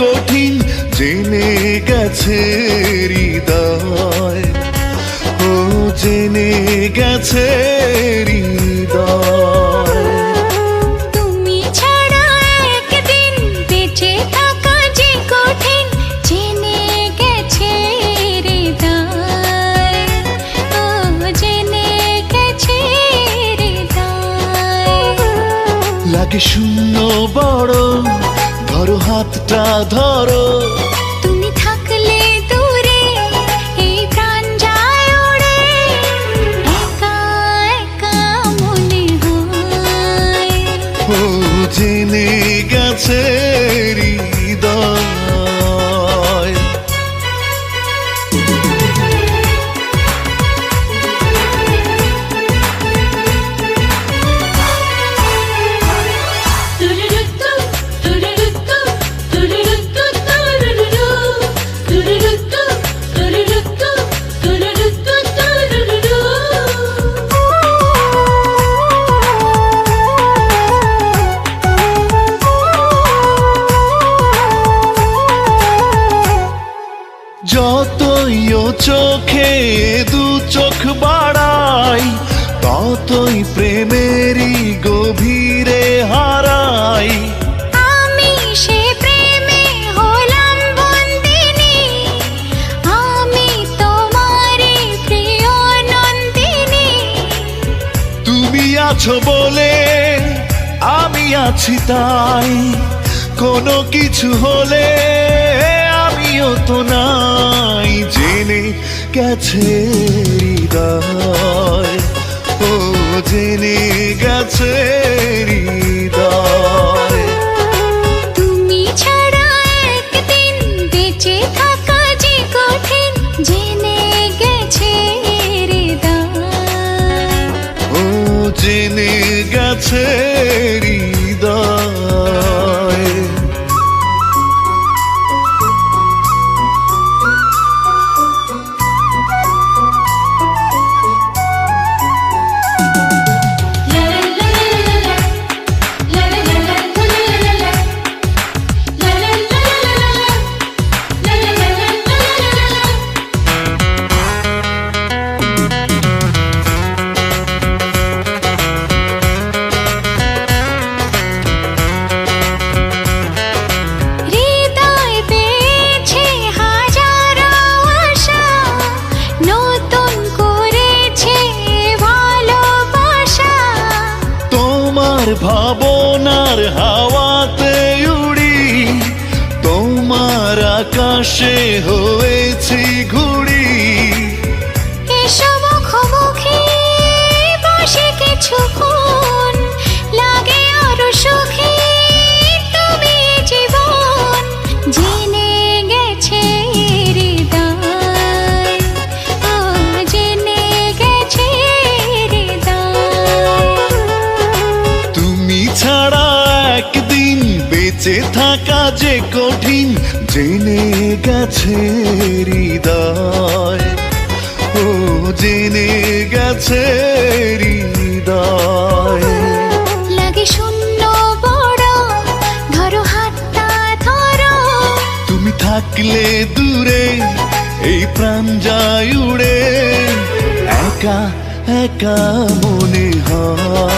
কঠিন জেনে গেছে হৃদয়, ও জেনে গেছে হৃদয়। তুমি ছাড়া একদিন বেঁচে থাকা যে কঠিন জেনে গেছে হৃদয়, ও জেনে গেছে হৃদয়। লাগে শূন্য বড়, ধরো হাতটা ধরো। তুমি থাকলে দূরে এই প্রাণ যায় উড়ে, একা একা মনে হয়। ও জেনে গেছে হৃদয়। যতই ও চোখে দু চোখ বাড়াই, ততই প্রেমেরই গভীরে হারাই। আমি সে প্রেমে হলাম বন্দিনী, আমি তোমারই প্রিয় নন্দিনী। তুমি আছো বলে আমি আছি তাই, কোনো কিছু হলে আমিও তো নাই। জেনে গেছে হৃদয়, ও জেনে গেছে হৃদয়। তুমি ছাড়া একদিন বেঁচে থাকা যে কঠিন জেনে গেছে হৃদয়, ও জেনে গেছে হৃদয়। হৃদয় পেয়েছে হাজারো আশা, নতুন করেছে ভালোবাসা। তোমার ভাবনার হাওয়াতে উড়ি, তোমার আকাশে হয়েছি ঘুড়ি। এসো মুখোমুখি বসে কিছুক্ষণ, লাগে আরো সুখী তুমি জীবন। জেনে গেছে হৃদয়, ও জেনে গেছে হৃদয়। তুমি ছাড়া একদিন বেঁচে থাকা যে কঠিন জেনে গেছে হৃদয়, ও জেনে গেছে হৃদয়। লাগে শূন্য বড়, ধরো হাতটা ধরো। তুমি থাকলে দূরে এই প্রাণ যায় উড়ে, একা একা মনে হয়।